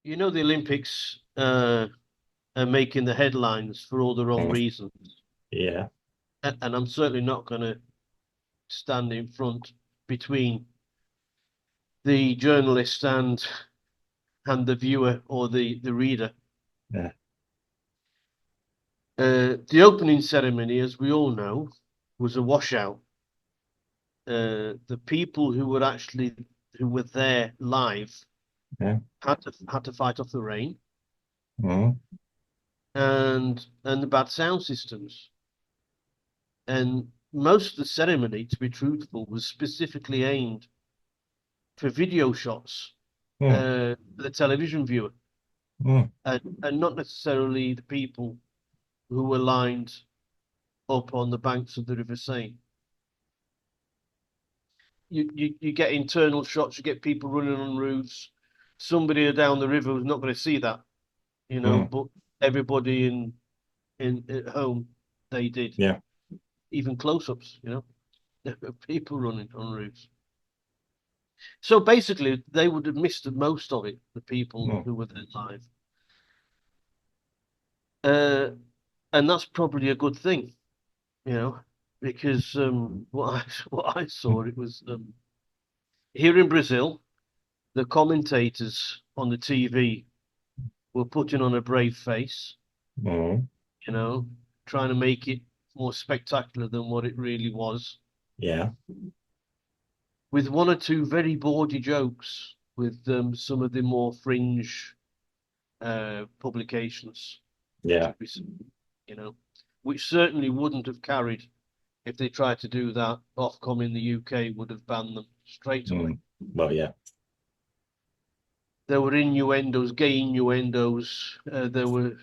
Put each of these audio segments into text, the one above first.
you know, the Olympics are making the headlines for all the wrong Mm. reasons, Yeah. and I'm certainly not going to stand in front between the journalist and the viewer or the reader. Yeah. The opening ceremony, as we all know, was a washout. The people who were there live Yeah. had to fight off the rain Mm. and the bad sound systems. And most of the ceremony, to be truthful, was specifically aimed for video shots, Mm. the television viewer, Mm. and not necessarily the people who were lined up on the banks of the River Seine. You get internal shots, you get people running on roofs. Somebody down the river was not going to see that, Mm. but everybody in at home they did. Yeah. Even close-ups, there were people running on roofs. So basically, they would have missed most of it, the people Mm. who were there live. Uh, and that's probably a good thing, you know, because what I saw, it was here in Brazil, the commentators on the TV were putting on a brave face, Mm. you know, trying to make it more spectacular than what it really was, Yeah. with one or two very bawdy jokes with some of the more fringe publications, Yeah. should we say, you know, which certainly wouldn't have carried if they tried to do that. Ofcom in the UK would have banned them straight away. Mm. Well, yeah. There were innuendos, gay innuendos. There were,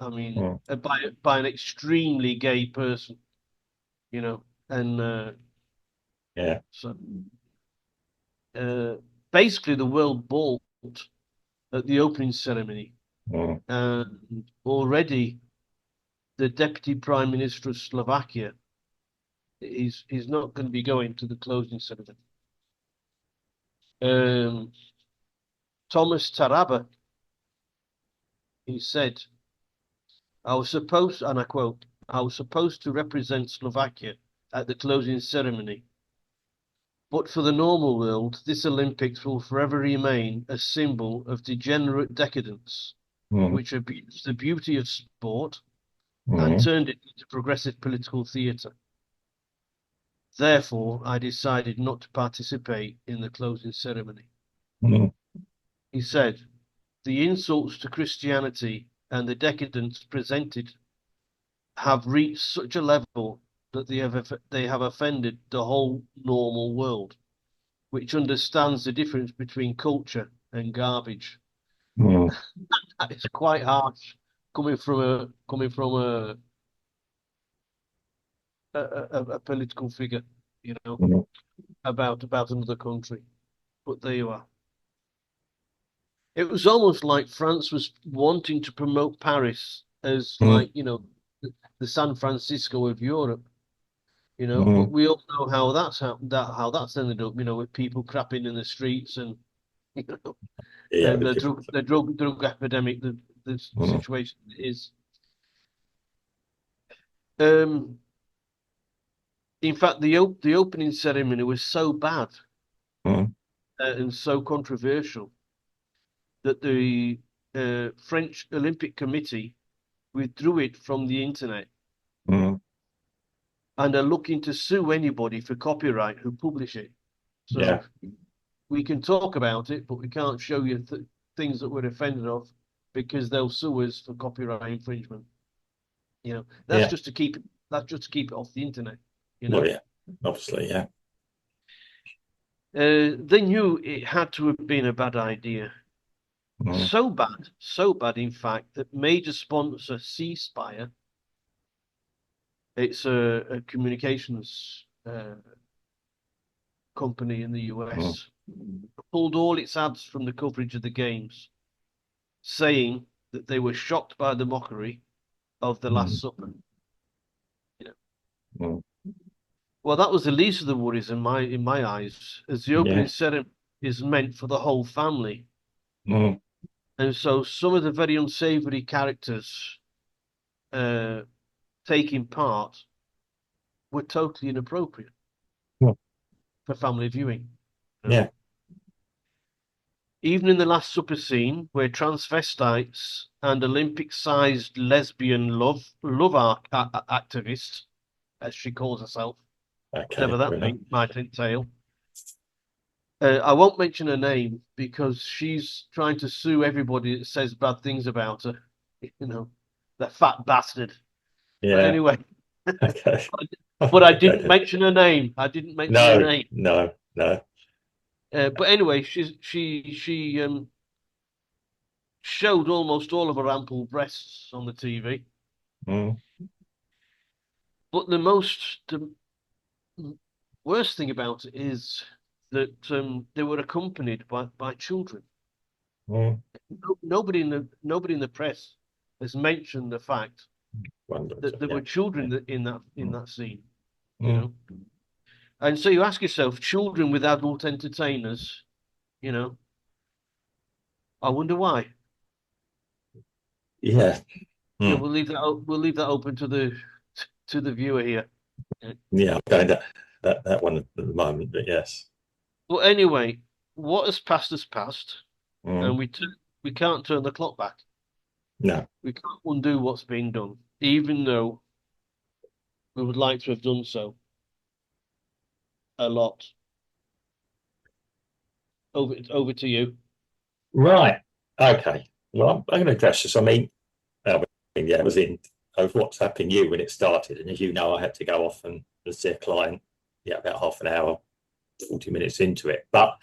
I mean, Mm. by an extremely gay person, and Yeah. so uh, basically the world balked at the opening ceremony, Mm. and already the deputy prime minister of Slovakia is not going to be going to the closing ceremony. Um, Thomas Taraba, he said, I was supposed, and I quote, I was supposed to represent Slovakia at the closing ceremony. But for the normal world, this Olympics will forever remain a symbol of degenerate decadence, Mm. which abused the beauty of sport and Mm. turned it into progressive political theatre. Therefore, I decided not to participate in the closing ceremony. Mm. He said, the insults to Christianity and the decadence presented have reached such a level that they have offended the whole normal world, which understands the difference between culture and garbage. Mm. It's quite harsh coming from a political figure, Mm. about another country. But there you are. It was almost like France was wanting to promote Paris as Mm. like, the San Francisco of Europe, but Mm. we all know how that's ended up, with people crapping in the streets and you know, Yeah. and the drug epidemic, the Mm. situation is. Um, in fact, the opening ceremony was so bad Mm. and so controversial that the French Olympic Committee withdrew it from the internet Mm. and are looking to sue anybody for copyright who publish it. So Yeah. we can talk about it, but we can't show you things that we're offended of because they'll sue us for copyright infringement. That's Yeah. just to keep it off the internet. You Well, know, yeah. Obviously, yeah. they knew it had to have been a bad idea. Mm. So bad, in fact, that major sponsor C Spire, it's a communications company in the Mm. US, pulled all its ads from the coverage of the games, saying that they were shocked by the mockery of the Last Mm. Supper. You know. Mm. Well, that was the least of the worries in my eyes, as the opening Yeah. ceremony is meant for the whole family, Mm. And so some of the very unsavory characters taking part were totally inappropriate Hmm. for family viewing. You know? Yeah. Even in the Last Supper scene, where transvestites and Olympic-sized lesbian love activist, as she calls herself, whatever Okay. that might entail. I won't mention her name because she's trying to sue everybody that says bad things about her. You know, that fat bastard. But Yeah. anyway, Okay. but I didn't Okay. mention her name. I didn't mention her No. name. No. No. But anyway, she showed almost all of her ample breasts on the TV. Mm. But the worst thing about it is that they were accompanied by children. Mm. Nobody in the press has mentioned the fact Wonderful. that there Yeah. were children Yeah. in that scene, you Mm. know. And so you ask yourself, children with adult entertainers, you know, I wonder why. Yeah. Yeah, Mm. we'll leave that open to the viewer here. Yeah. I'm going that one at the moment, but yes. But anyway, what has passed, and Mm. we can't turn the clock back. No. We can't undo what's been done, even though we would like to have done so a lot. Over to you. Right. Okay. Well, I'm going to address this. Yeah, it was in of WhatsApping you when it started, and as you know, I had to go off and see a client. Yeah, about half an hour, 40 minutes into it. But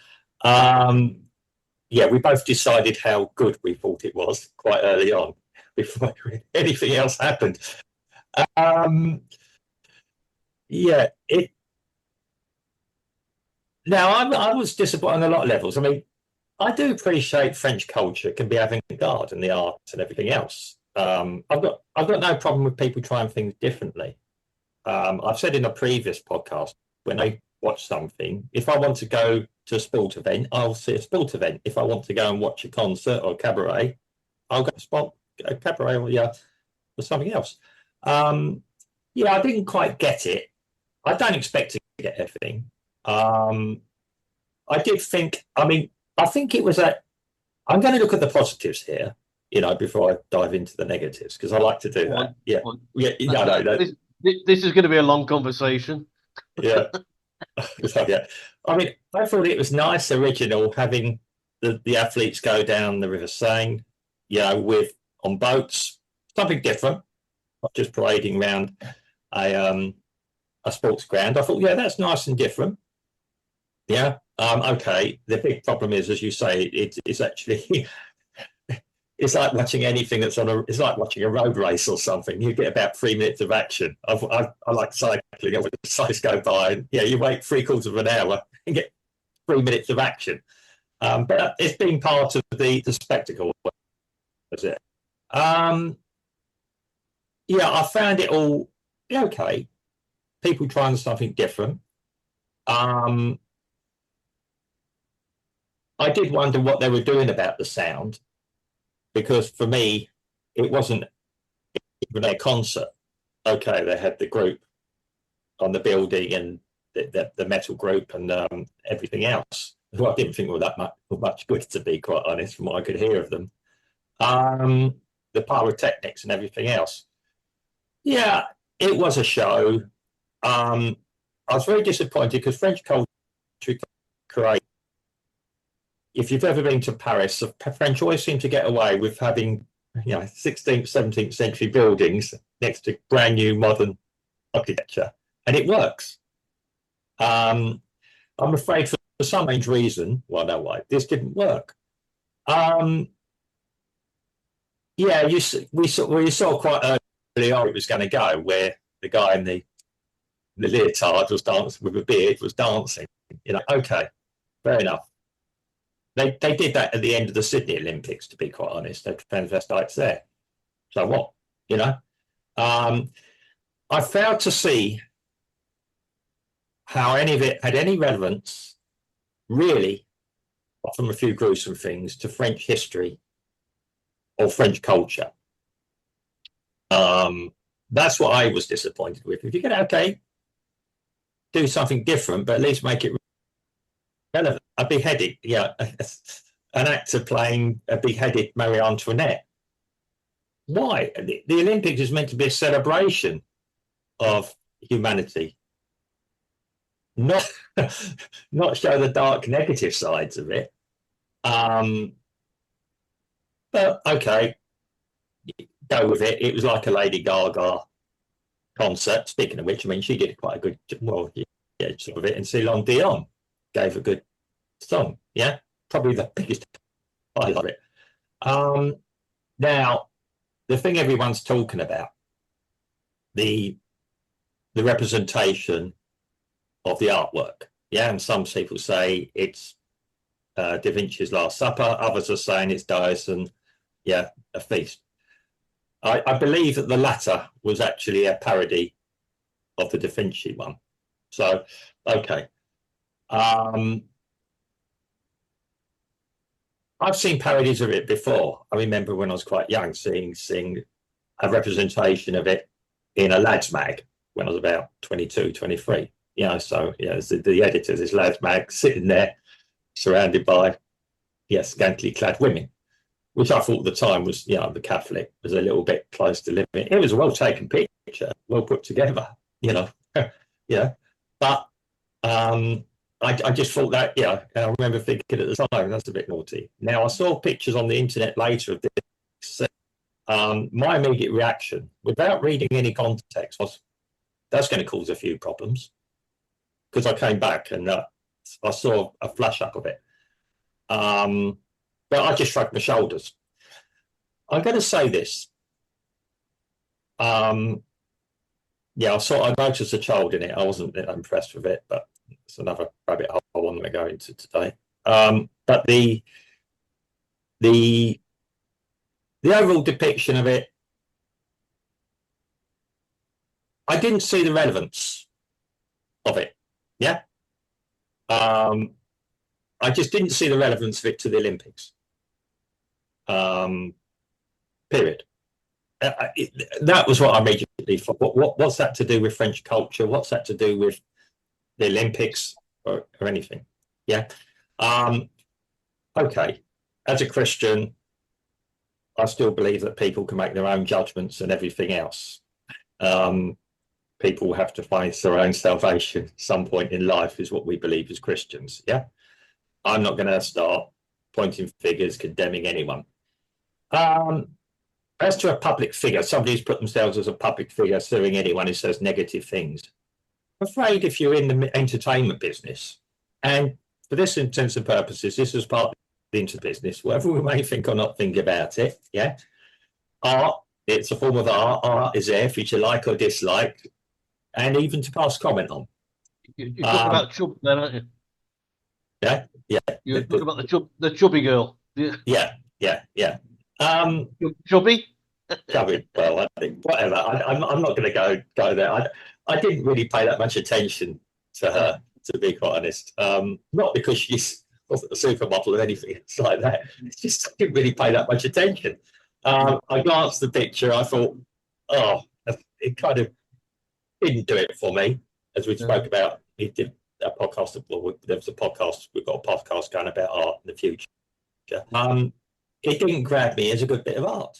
yeah, we both decided how good we thought it was quite early on before anything else happened. Um, yeah, it. Now I was disappointed on a lot of levels. I mean, I do appreciate French culture can be avant-garde and the arts and everything else. I've got no problem with people trying things differently. I've said in a previous podcast, when I watch something, if I want to go to a sport event, I'll see a sport event. If I want to go and watch a concert or a cabaret, I'll go to a cabaret or something else. Yeah, I didn't quite get it. I don't expect to get everything. I did think, I mean, I think it was I'm going to look at the positives here, before I dive into the negatives, because I like to do that. Yeah. Yeah. No. This is going to be a long conversation. Yeah. So, yeah. I mean, I thought it was nice, original, having the athletes go down the River Seine, on boats, something different, not just parading around a sports ground. I thought, yeah, that's nice and different. Yeah. Okay. The big problem is, as you say, it's actually it's like watching anything it's like watching a road race or something. You get about 3 minutes of action. I like cycling. I would cyclists go by, and you wait 3/4 of an hour and get 3 minutes of action. But it's been part of the spectacle, was it? Yeah, I found it all okay. People trying something different. I did wonder what they were doing about the sound, because for me, it wasn't even a concert. Okay, they had the group on the building and the metal group and everything else. Well, I didn't think were that much good, to be quite honest, from what I could hear of them. The pyrotechnics and everything else. Yeah, it was a show. I was very disappointed because French culture create. If you've ever been to Paris, the French always seem to get away with having 16th, 17th century buildings next to brand new modern architecture, and it works. I'm afraid for some strange reason, well, no, why this didn't work. Yeah, we saw quite early on it was going to go, where the guy in the leotard was dancing with a beard, was dancing. Okay, fair enough. They did that at the end of the Sydney Olympics, to be quite honest. They transvestites there. So what? I failed to see how any of it had any relevance, really, from a few gruesome things, to French history or French culture. That's what I was disappointed with. If you could, okay, do something different, but at least make it relevant. A beheaded, yeah, an actor playing a beheaded Marie Antoinette. Why? The Olympics is meant to be a celebration of humanity, not not show the dark negative sides of it. But okay, go with it. It was like a Lady Gaga concert. Speaking of which, I mean, she did quite a good, well, yeah, sort of it. And Celine Dion gave a good song. Yeah, probably the biggest part of it. Now, the thing everyone's talking about, the representation of the artwork. Yeah, and some people say it's Da Vinci's Last Supper. Others are saying it's Dyson, yeah, A Feast. I believe that the latter was actually a parody of the Da Vinci one. So, okay. I've seen parodies of it before. I remember when I was quite young seeing a representation of it in a lads mag when I was about 22, 23. You know, so yeah, the editor of this lads mag sitting there surrounded by, yes, scantily clad women, which I thought at the time was, you know, the Catholic was a little bit close to living. It was a well taken picture, well put together, you know, yeah. But I just thought that, yeah, I remember thinking at the time, that's a bit naughty. Now, I saw pictures on the internet later of this. My immediate reaction, without reading any context, was that's going to cause a few problems. Because I came back and I saw a flash up of it. But I just shrugged my shoulders. I'm going to say this. Yeah, I noticed a child in it. I wasn't impressed with it, but it's another rabbit hole I want to go into today. But the overall depiction of it, I didn't see the relevance of it. Yeah. I just didn't see the relevance of it to the Olympics. Period. That was what I immediately thought. What's that to do with French culture? What's that to do with the Olympics or anything? Yeah. Okay. As a Christian, I still believe that people can make their own judgments and everything else. People have to find their own salvation at some point in life, is what we believe as Christians. Yeah. I'm not going to start pointing fingers, condemning anyone. As to a public figure, somebody who's put themselves as a public figure suing anyone who says negative things. I'm afraid if you're in the entertainment business, and for this intents and purposes, this is part of the business, whatever we may think or not think about it, yeah. Art, it's a form of art. Art is there for you to like or dislike, and even to pass comment on. You're talking about Chub then, aren't you? Yeah, yeah. You're talking about the chubby girl. Yeah. Chubby? Well, I think whatever. I'm not going to go there. I didn't really pay that much attention to her, to be quite honest. Not because she's wasn't a supermodel or anything like that. It's just I didn't really pay that much attention. I glanced at the picture. I thought, oh, it kind of didn't do it for me, as we spoke about. We did a podcast. Well, there was a podcast. We've got a podcast going about art in the future. It didn't grab me as a good bit of art.